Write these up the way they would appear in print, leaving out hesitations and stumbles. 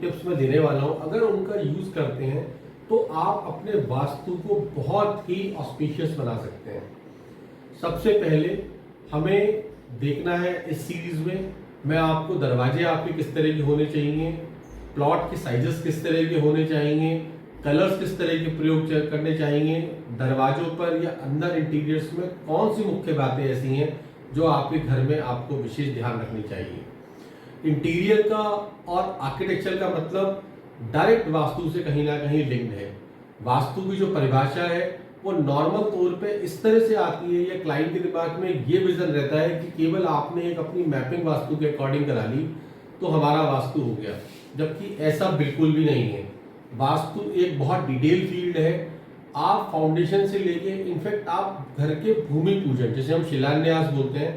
Tips मैं देने वाला हूँ, अगर उनका यूज़ करते हैं तो आप अपने वास्तु को बहुत ही ऑस्पिशियस बना सकते हैं। सबसे पहले हमें देखना है इस सीरीज में, मैं आपको दरवाजे आपके किस तरह के होने चाहिए, प्लॉट के साइजेस किस तरह के होने चाहिए, कलर्स किस तरह के प्रयोग करने चाहिए, दरवाजों पर या अंदर इंटीरियर्स में कौन सी मुख्य बातें ऐसी हैं जो आपके घर में आपको विशेष ध्यान रखनी चाहिए। इंटीरियर का और आर्किटेक्चर का मतलब डायरेक्ट वास्तु से कहीं ना कहीं लिंक्ड है। वास्तु की जो परिभाषा है वो नॉर्मल तौर पे इस तरह से आती है, या क्लाइंट के दिमाग में ये विजन रहता है कि केवल आपने एक अपनी मैपिंग वास्तु के अकॉर्डिंग करा ली तो हमारा वास्तु हो गया, जबकि ऐसा बिल्कुल भी नहीं है। वास्तु एक बहुत डिटेल फील्ड है। आप फाउंडेशन से लेके इनफैक्ट आप घर के भूमि पूजन, जैसे हम शिलान्यास बोलते हैं,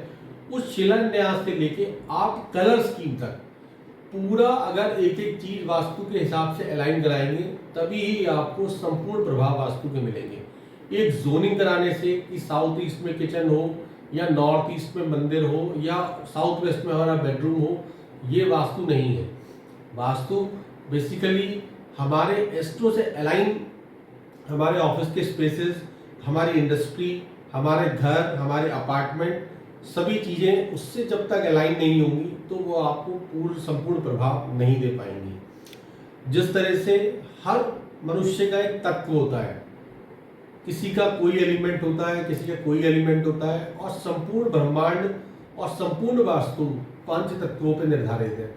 उस शिलान्यास से लेके आप कलर स्कीम तक पूरा अगर एक एक चीज वास्तु के हिसाब से अलाइन कराएंगे तभी ही आपको संपूर्ण प्रभाव वास्तु के मिलेंगे। एक जोनिंग कराने से कि साउथ ईस्ट में किचन हो या नॉर्थ ईस्ट में मंदिर हो या साउथ वेस्ट में हमारा बेडरूम हो, ये वास्तु नहीं है। वास्तु बेसिकली हमारे एस्ट्रो से अलाइन, हमारे ऑफिस के स्पेसेस, हमारी इंडस्ट्री, हमारे घर, हमारे अपार्टमेंट, सभी चीज़ें उससे जब तक अलाइन नहीं होंगी तो वो आपको पूर्ण संपूर्ण प्रभाव नहीं दे पाएंगी। जिस तरह से हर मनुष्य का एक तत्व होता है, किसी का कोई एलिमेंट होता है, किसी का कोई एलिमेंट होता है, और संपूर्ण ब्रह्मांड और संपूर्ण वास्तु 5 तत्वों पर निर्धारित है।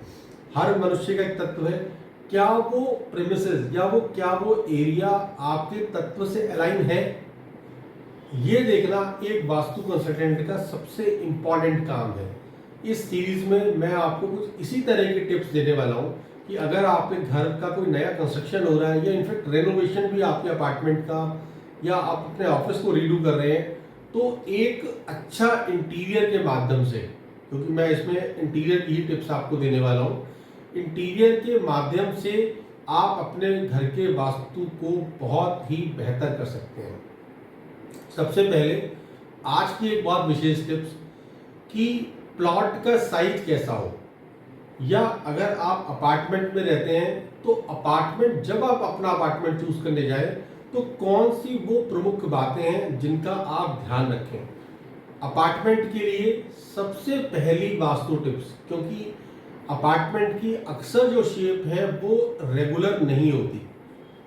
हर मनुष्य का एक तत्व है। क्या वो प्रेमिसेस या वो एरिया आपके तत्व से अलाइन है, ये देखना एक वास्तु कंसल्टेंट का सबसे इंपॉर्टेंट काम है। इस सीरीज में मैं आपको कुछ इसी तरह के टिप्स देने वाला हूँ कि अगर आपके घर का कोई नया कंस्ट्रक्शन हो रहा है या इनफैक्ट रेनोवेशन भी आपके अपार्टमेंट का, या आप अपने ऑफिस को रीडू कर रहे हैं, तो एक अच्छा इंटीरियर के माध्यम से, क्योंकि मैं इसमें इंटीरियर की ही टिप्स आपको देने वाला हूँ, इंटीरियर के माध्यम से आप अपने घर के वास्तु को बहुत ही बेहतर कर सकते हैं। सबसे पहले आज की एक बहुत विशेष टिप्स कि प्लॉट का साइज कैसा हो, या अगर आप अपार्टमेंट में रहते हैं तो अपार्टमेंट, जब आप अपना अपार्टमेंट चूज करने जाएं तो कौन सी वो प्रमुख बातें हैं जिनका आप ध्यान रखें। अपार्टमेंट के लिए सबसे पहली वास्तु टिप्स, क्योंकि अपार्टमेंट की अक्सर जो शेप है वो रेगुलर नहीं होती,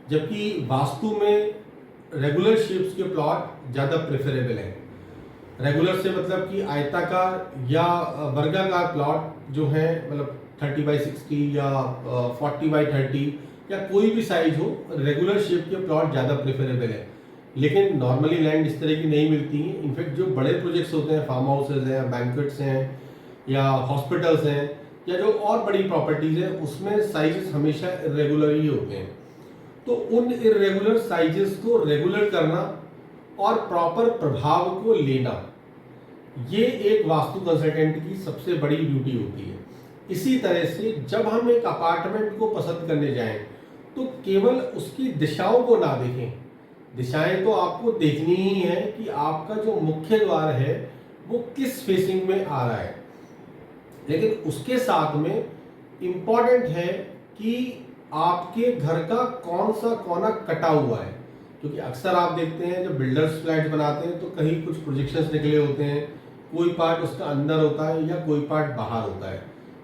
जबकि वास्तु में रेगुलर शेप्स के प्लॉट ज़्यादा प्रेफरेबल हैं। रेगुलर से मतलब कि आयताकार या वर्गाकार प्लॉट जो है, मतलब 30x60 या 40x30 या कोई भी साइज हो, रेगुलर शेप के प्लॉट ज़्यादा प्रेफरेबल है। लेकिन नॉर्मली लैंड इस तरह की नहीं मिलती हैं। इनफैक्ट जो बड़े प्रोजेक्ट्स होते हैं, फार्म हाउसेज हैं, बैंक्वेट्स हैं, या हॉस्पिटल्स हैं, या जो और बड़ी प्रॉपर्टीज़ हैं, उसमें साइजेस हमेशा इरेगुलर ही होते हैं। तो उन इरेगुलर साइजेस को रेगुलर करना और प्रॉपर प्रभाव को लेना, ये एक वास्तु कंसल्टेंट की सबसे बड़ी ड्यूटी होती है। इसी तरह से जब हम एक अपार्टमेंट को पसंद करने जाएं तो केवल उसकी दिशाओं को ना देखें। दिशाएं तो आपको देखनी ही है कि आपका जो मुख्य द्वार है वो किस फेसिंग में आ रहा है, लेकिन उसके साथ में इम्पॉर्टेंट है कि आपके घर का कौन सा कोना कटा हुआ है। क्योंकि अक्सर आप देखते हैं जब बिल्डर्स फ्लैट बनाते हैं तो कहीं कुछ प्रोजेक्शंस निकले होते हैं, कोई पार्ट उसका अंदर होता है या कोई पार्ट बाहर होता है।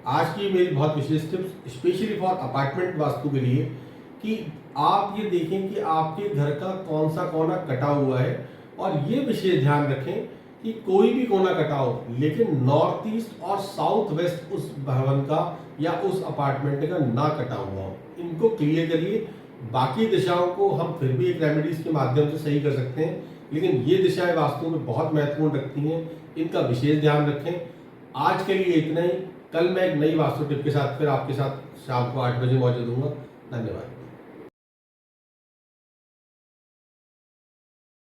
आज की मेरी बहुत विशेष tips specially for apartment vastu के लिए, कि आप ये देखें कि आपके घर का कौन सा कोना कटा हुआ है, और ये विशेष ध्यान रखें कि कोई भी कोना कटा हो लेकिन नॉर्थ ईस्ट और साउथ वेस्ट उस भवन का या उस अपार्टमेंट का ना कटा हुआ हो। इनको क्लियर करिए। बाकी दिशाओं को हम फिर भी एक रेमेडीज के माध्यम से सही कर सकते हैं, लेकिन ये दिशाएं वास्तु में बहुत महत्वपूर्ण रखती हैं, इनका विशेष ध्यान रखें। आज के लिए इतना ही। कल मैं एक नई वास्तु टिप के साथ फिर आपके साथ शाम को 8 बजे मौजूद हूँगा। धन्यवाद।